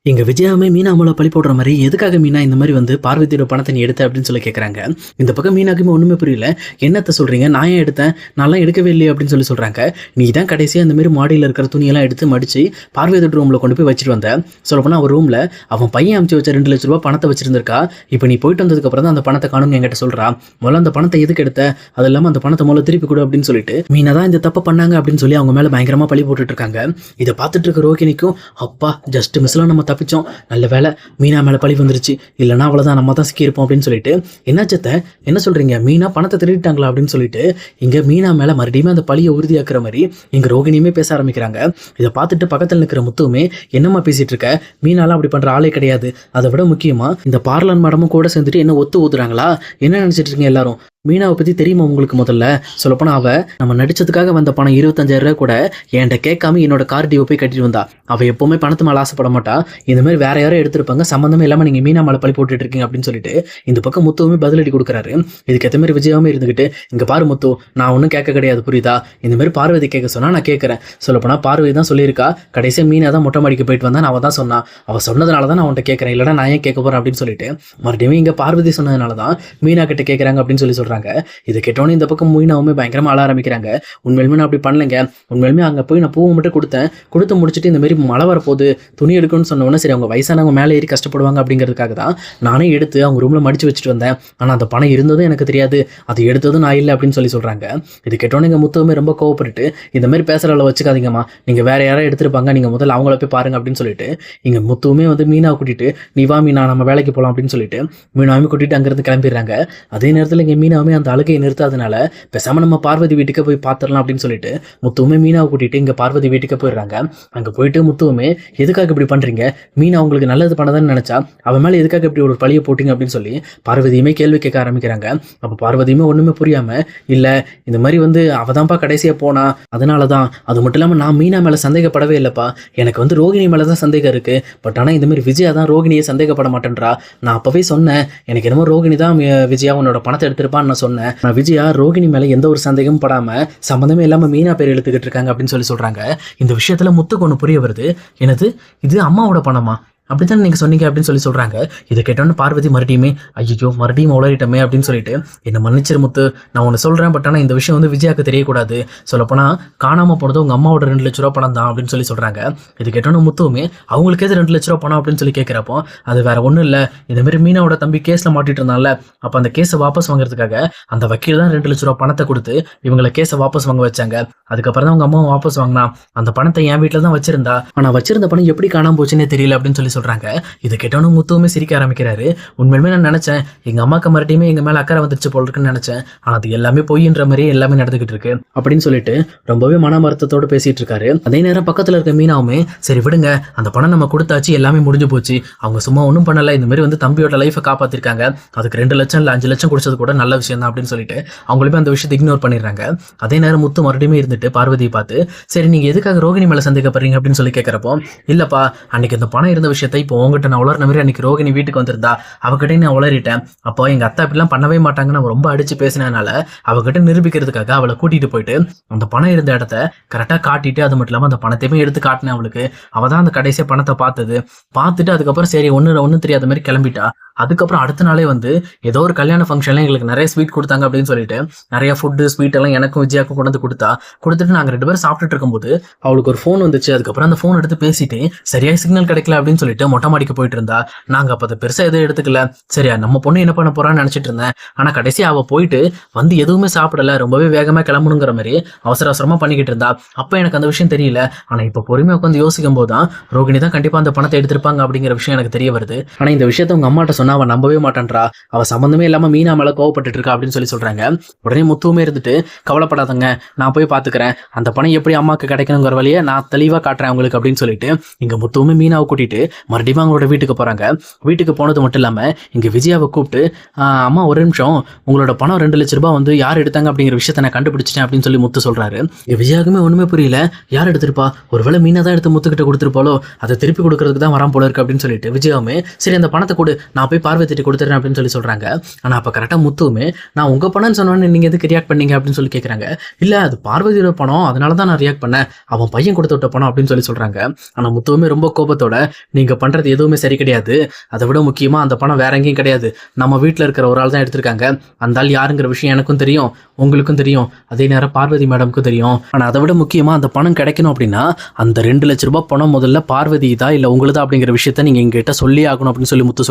எங்க விஜயாவுமே மீனா மேல பழி போடுற மாரி, எதுக்காக மீனா இந்த மாரி வந்து பார்வதியோட பணத்த நீ எடுத்த அப்படின்னு சொல்லி கேட்கறாங்க. இந்த பக்கம் மீனாக்குமே ஒண்ணுமே புரியல. என்னத்த சொல்றீங்க? நான் ஏன் எடுத்தேன்? நான்லாம் எடுக்கவே இல்லையே அப்படின்னு சொல்லி சொல்றாங்க. நீ தான் கடைசியா இந்த மாரி மாடியில இருக்கிற துணியெல்லாம் எடுத்து மடிச்சு பார்வதியோட ரூம்ல கொண்டு போய் வச்சுட்டு வந்த. சொல்லப்போனா அவ ரூம்ல அவன் பையன் அனுப்பிச்சு வச்ச ₹2,00,000 பணத்த வச்சிருந்திருக்கா. இப்ப நீ போயிட்டு வந்ததுக்கு அப்புறம் தான் அந்த பணத்த காணோம்னு என்கிட்ட சொல்றா. முதல்ல அந்த பணத்த எதுக்கு எடுத்த? அது இல்லாம அந்த பணத்த முதல்ல திருப்பி கொடு அப்படின்னு சொல்லிட்டு மீனா தான் இந்த தப்ப பண்ணாங்க அப்படின்னு சொல்லி அவங்க மேல பயங்கரமா பழி போட்டுட்டு இருக்காங்க. இத பார்த்துட்டு இருக்க ரோகிணிக்கும் அப்பா ஜஸ்ட் மிஸ்ல நம்ம தப்பிச்சோம். நல்ல வேலை மீனா மேல பழி வந்துருச்சு. இல்லைன்னா அவ்வளவுதான் நம்ம தான் சிக்கியிருப்போம் அப்படின்னு சொல்லிட்டு என்னாச்சத்த என்ன சொல்றீங்க? மீனா பணத்தை திருடிட்டாங்களா அப்படின்னு சொல்லிட்டு இங்க மீனா மேல மறுபடியும் அந்த பழியை உறுதியாக்குற மாதிரி இங்க ரோகிணியுமே பேச ஆரம்பிக்கிறாங்க. இதை பார்த்துட்டு பக்கத்தில் நிற்கிற முத்துவுமே என்னம்மா பேசிட்டு இருக்க? மீனாலாம் அப்படி பண்ற ஆளே கிடையாது. அதை விட முக்கியமா இந்த பார்லன் மேடமும் கூட சேர்ந்துட்டு என்ன ஒத்து ஊதுறாங்களா? என்ன நினைச்சிட்டு இருக்கீங்க எல்லாரும்? மீனாவை பற்றி தெரியுமா உங்களுக்கு? முதல்ல சொல்லப்போனால் அவள் நம்ம நடித்ததுக்காக வந்த பணம் 25,000 கூட என்கிட்ட கேட்காம என்னோட கார் டியூ போய் கட்டிட்டு வந்தா. அவள் எப்போவுமே பணத்து மேலே ஆசைப்பட மாட்டா. இந்த மாதிரி வேற யாரும் எடுத்திருப்பாங்க, சம்மந்தமே இல்லாமல் நீங்கள் மீனா மேலே பழி போட்டுட்டு இருக்கீங்க அப்படின்னு சொல்லிட்டு இந்த பக்கம் முத்துவுமே பதிலடி கொடுக்குறாரு. இதுக்கு ஏற்ற மாதிரி விஜயாவுமே இருந்துக்கிட்டு இங்கே பாரு முத்து, நான் ஒன்றும் கேட்க கிடையாது புரியுதா? இந்த மாதிரி பார்வதி கேட்க சொன்னால் நான் கேட்குறேன். சொல்லப்போனால் பார்வதி தான் சொல்லியிருக்கா, கடைசியாக மீனா தான் மொட்டை மாடிக்கு போயிட்டு வந்தான், அவள் தான் சொன்னான். அவள் சொன்னதுனால தான் நான் அவன்கிட்ட கேட்குறேன், இல்லைனா நான் ஏன் கேட்க போகிறேன் அப்படின்னு சொல்லிட்டு மறுபடியும் இங்கே பார்வதி சொன்னதுனால தான் மீனா கிட்ட கேட்குறாங்க அப்படின்னு சொல்லி சொல்கிறாங்க. இதை கேட்டோன்னே இந்த பக்கம் மீனாவுமே பயங்கரமா அழ ஆரம்பிக்கிறாங்க. உண்மையிலுமே நான் அப்படி பண்ணலைங்க. உண்மையிலுமே அங்கே போய் நான் பூவை மட்டும் கொடுத்து முடிச்சுட்டு இந்த மாதிரி மழை வரப்போகுது, துணி எடுக்கணும்னு சொன்னோன்னே சரி அவங்க வயசானவங்க மேலே ஏறி கஷ்டப்படுவாங்க அப்படிங்கிறதுக்காக தான் நானே எடுத்து அவங்க ரூமில் மடிச்சு வச்சுட்டு வந்தேன். ஆனால் அந்த பணம் இருந்ததும் எனக்கு தெரியாது, அது எடுத்ததும் நான் இல்லை அப்படின்னு சொல்லி சொல்கிறாங்க. இது கேட்டோன்னே எங்கள் முத்துவுமே ரொம்ப கோவப்பட்டு இந்த மாதிரி பேசுகிறவளை வச்சுக்காதீங்கம்மா, நீங்கள் வேற யாராவது எடுத்திருப்பாங்க, நீங்கள் முதல்ல அவங்கள போய் பாருங்க அப்படின்னு சொல்லிட்டு இங்கே முத்துவுமே வந்து மீனாவை கூட்டிட்டு நீ வா மீனா நம்ம வேலைக்கு போகலாம் அப்படின்னு சொல்லிட்டு மீனாவுமே கூட்டிட்டு அங்கேருந்து கிளம்பிடுறாங்க. அதே நேரத்தில் இங்கே மீனாவுமே அந்த அழுகையை நிறுத்தாதனால பேசாம நம்ம பார்வதி வீட்டுக்கு போய் பார்த்துடலாம் அப்படின்னு சொல்லிட்டு முத்துவுமே மீனாவை கூட்டிட்டு இங்க பார்வதி வீட்டுக்கு போயிடுறாங்க. அங்க போயிட்டு முத்துவுமே எதுக்காக இப்படி பண்றீங்க? மீனா உங்களுக்கு நல்லது பண்ணதான்னு நினைச்சா அவன் மேல எதுக்காக இப்படி ஒரு பழியை போட்டீங்க அப்படின்னு சொல்லி பார்வதியுமே கேள்வி கேட்க ஆரம்பிக்கிறாங்க. அப்ப பார்வதியுமே ஒண்ணுமே புரியாம இல்ல இந்த மாதிரி வந்து அவதான்ப்பா கடைசியா போனா, அதனாலதான். அது மட்டும் இல்லாம நான் மீனா மேல சந்தேகப்படவே இல்லப்பா, எனக்கு வந்து ரோகிணி மேலதான் சந்தேகம் இருக்கு. பட் ஆனா இந்த மாதிரி விஜயா தான் ரோகிணியை சந்தேகப்பட மாட்டேன்றா. நான் அப்பவே சொன்னேன் எனக்கு என்னமோ ரோகிணி தான் விஜயா உன்னோட பணத்தை எடுத்திருப்பான்னு நான் சொன்னேன். நான் விஜயா ரோகிணி மேல எந்த ஒரு சந்தேகமும் படாம சம்பந்தமே இல்லாம மீனா பேர் எழுத்துக்கிட்டு இருக்காங்க அப்படின்னு சொல்லி சொல்றாங்க. இந்த விஷயத்துல முத்துக்கு ஒன்று புரிய வருது. எனது இது அம்மாவோட பணமா அப்படித்தான் நீங்க சொன்னீங்க அப்படின்னு சொல்லி சொல்றாங்க. இதை கேட்டோன்னு பார்வதி மறுபடியுமே ஐயோ மறுபடியும் உளறிட்டமே அப்படின்னு சொல்லிட்டு என்ன மன்னிச்சிரு முத்து, நான் ஒன்று சொல்றேன், பட் ஆனால் இந்த விஷயம் வந்து விஜயாவுக்கு தெரியக்கூடாது. சொல்லப்போனா காணாம போனது உங்க அம்மாவோட ₹2,00,000 பணம் தான் அப்படின்னு சொல்லி சொல்றாங்க. இது கேட்டோன்னு முத்துவுமே அவங்களுக்கு எது ₹2,00,000 பணம் அப்படின்னு சொல்லி கேட்கிறப்போ அது வேற ஒன்றும் இல்லை, இந்த மாதிரி மீனாவோட தம்பி கேஸ்ல மாட்டிட்டு இருந்தால, அப்போ அந்த கேஸை வாபஸ் வாங்குறதுக்காக அந்த வக்கீல் தான் ₹2,00,000 பணத்தை கொடுத்து இவங்களை கேஸை வாபஸ் வாங்க வச்சாங்க. அதுக்கப்புறம் தான் அவங்க அம்மா வாபஸ் வாங்கினா. அந்த பணத்தை என் வீட்டில் தான் வச்சிருந்தா, ஆனால் வச்சிருந்த பணம் எப்படி காணாம போச்சுன்னே தெரியல அப்படின்னு சொல்லி சொல்றாங்க. இதை கேட்டவனும் முத்துவுமே சிரிக்க ஆரம்பிக்கிறாரு. உண்மையுமே நான் நினைச்சேன் எங்க அம்மாக்கு மறுபடியுமே எங்க மேல அக்கறை வந்துருச்சு போல இருக்குன்னு நினைச்சேன், ஆனா அது எல்லாமே பொய்ன்ற மாதிரியே எல்லாமே நடந்துகிட்டு இருக்கு அப்படின்னு சொல்லிட்டு ரொம்பவே மன வருத்தத்தோடு பேசிட்டு இருக்காரு. அதே நேரம் பக்கத்துல இருக்க மீனாவுமே சரி விடுங்க, அந்த பணம் நம்ம கொடுத்தாச்சு, எல்லாமே முடிஞ்சு போச்சு, அவங்க சும்மா ஒன்றும் பண்ணல, இந்த மாதிரி வந்து தம்பியோட லைஃபை காப்பாத்திருக்காங்க, அதுக்கு 2 லட்சம் இல்லை 5 லட்சம் கொடுத்தது கூட நல்ல விஷயம் தான் அப்படின்னு சொல்லிட்டு அவங்களுமே அந்த விஷயத்தை இக்னோர் பண்ணிடுறாங்க. அதே நேரம் முத்து மறுபடியும் இருந்துட்டு பார்வதியை பார்த்து சரி நீங்க எதுக்காக ரோகிணி மேல சந்தேகப்படுறீங்க அப்படின்னு சொல்லி கேட்கிறப்போ இல்லப்பா அன்னைக்கு அந்த பணம் இருந்த விஷயத்தை இப்போ உங்ககிட்ட நான் உளர்ன மாதிரி அன்னைக்கு ரோகிணி வீட்டுக்கு வந்திருந்தா அவகிட்ட நான் உளறிட்டேன். அப்போ எங்க அத்தா இப்படிலாம் பண்ணவே மாட்டாங்கன்னு நான் ரொம்ப அடிச்சு பேசினதுனால அவகிட்ட நிரூபிக்கிறதுக்காக அவளை கூட்டிட்டு போயிட்டு அந்த பணம் இருந்த இடத்த கரெக்டா காட்டிட்டு அது மட்டும் இல்லாம அந்த பணத்தையுமே எடுத்து காட்டினேன் அவளுக்கு. அவ தான் அந்த கடைசியா பணத்தை பார்த்துட்டு அதுக்கப்புறம் சரி ஒன்றும் தெரியாத மாதிரி கிளம்பிட்டா. அதுக்கப்புறம் அடுத்த நாளே வந்து ஏதோ ஒரு கல்யாண ஃபங்க்ஷன்ல எங்களுக்கு நிறைய ஸ்வீட் கொடுத்தாங்க அப்படின்னு சொல்லிட்டு நிறைய ஃபுட்டு ஸ்வீட் எல்லாம் எனக்கும் விஜயாக்கும் கொண்டு வந்து கொடுத்துட்டு நாங்கள் 2 பேரும் சாப்பிட்டுட்டு இருக்கும்போது அவளுக்கு ஒரு ஃபோன் வந்துச்சு. அதுக்கப்புறம் அந்த ஃபோன் எடுத்து பேசிட்டு சரியா சிக்னல் கிடைக்கல அப்படின்னு சொல்லிட்டு மொட்டை மாடிக்கு போயிட்டு இருந்தா. நாங்கள் அப்போ அதை பெருசாக எதுவும் எடுத்துக்கல, சரியா நம்ம பொண்ணு என்ன பண்ண போறான்னு நினைச்சிட்டு இருந்தேன். ஆனால் கடைசி அவள் போயிட்டு வந்து எதுவுமே சாப்பிடல, ரொம்பவே வேகமாக கிளம்பணுங்கிற மாதிரி அவசரமா பண்ணிக்கிட்டு இருந்தா. அப்போ எனக்கு அந்த விஷயம் தெரியல. ஆனால் இப்போ பொறுமையாக உட்காந்து யோசிக்கும் போது தான் ரோகிணி தான் கண்டிப்பாக அந்த பணத்தை எடுத்திருப்பாங்க அப்படிங்கிற விஷயம் எனக்கு தெரிய வருது. ஆனால் இந்த விஷயத்த உங்க அம்மாட்ட சொன்னா அவன் நம்பவே மாட்டான்றா, அவ சம்பந்தமே இல்லாம மீனா மேல கோவப்பட்டு இருக்கா அப்படின்னு சொல்லி சொல்றாங்க. உடனே முத்துவுமே இருந்துட்டு கவலைப்படாதங்க, நான் போய் பாத்துக்கிறேன், அந்த பணம் எப்படி அம்மாக்கு கிடைக்கணுங்கிற வழியை நான் தெளிவா காட்டுறேன் அவங்களுக்கு அப்படின்னு சொல்லிட்டு இங்க முத்துவுமே மீனாவை கூட்டிட்டு மறுபடியும் அவங்களோட வீட்டுக்கு போறாங்க. வீட்டுக்கு போனது மட்டும் இல்லாம இங்க விஜயாவை கூப்பிட்டு அம்மா ஒரு நிமிஷம், உங்களோட பணம் ₹2,00,000 வந்து யார் எடுத்தாங்க அப்படிங்கிற விஷயத்த நான் கண்டுபிடிச்சிட்டேன் அப்படின்னு சொல்லி முத்து சொல்றாரு. விஜயாவுக்குமே ஒண்ணுமே புரியல, யார் எடுத்திருப்பா, ஒருவேளை மீனா தான் எடுத்து முத்துக்கிட்ட கொடுத்துருப்பாலோ, அதை திருப்பி கொடுக்கறதுக்கு தான் வரான் போல இருக்கு அப்படின்னு சொல்லிட்டு விஜயாவுமே சரி அந்த பணத்தை கொடு, நான் போய் பார்வதிட்டு கொடுத்துறேன் அப்படின்னு சொல்லி சொல்றாங்க. ஆனா அப்ப கரெக்டா முத்துவுமே நான் உங்க பணம்னு சொன்னோன்னு நீங்க எதுக்கு ரியாக்ட் பண்ணீங்க அப்படின்னு சொல்லி கேட்கறாங்க. இல்ல அது பார்வதியோட பணம், அதனாலதான் நான் ரியாக்ட் பண்ணேன், அவன் பையன் கொடுத்து விட்ட பணம் அப்படின்னு சொல்லி சொல்றாங்க. ஆனா முத்துவுமே ரொம்ப கோபத்தோட நீங்க நீங்கள் பண்ணுறது எதுவுமே சரி கிடையாது. அதை விட முக்கியமாக அந்த பணம் வேற எங்கேயும் கிடையாது, நம்ம வீட்டில் இருக்கிற ஒரு ஆள் தான் எடுத்திருக்காங்க. அந்த ஆள் யாருங்கிற விஷயம் எனக்கும் தெரியும், உங்களுக்கும் தெரியும், அதே நேரம் பார்வதி மேடமுக்கும் தெரியும். ஆனால் அதை விட முக்கியமாக அந்த பணம் கிடைக்கணும் அப்படின்னா அந்த 2 லட்ச ரூபாய் பணம் முதல்ல பார்வதி தான் இல்லை உங்களுதா அப்படிங்கிற விஷயத்த நீங்கள் எங்ககிட்ட சொல்லி ஆகணும் அப்படின்னு சொல்லி முத்து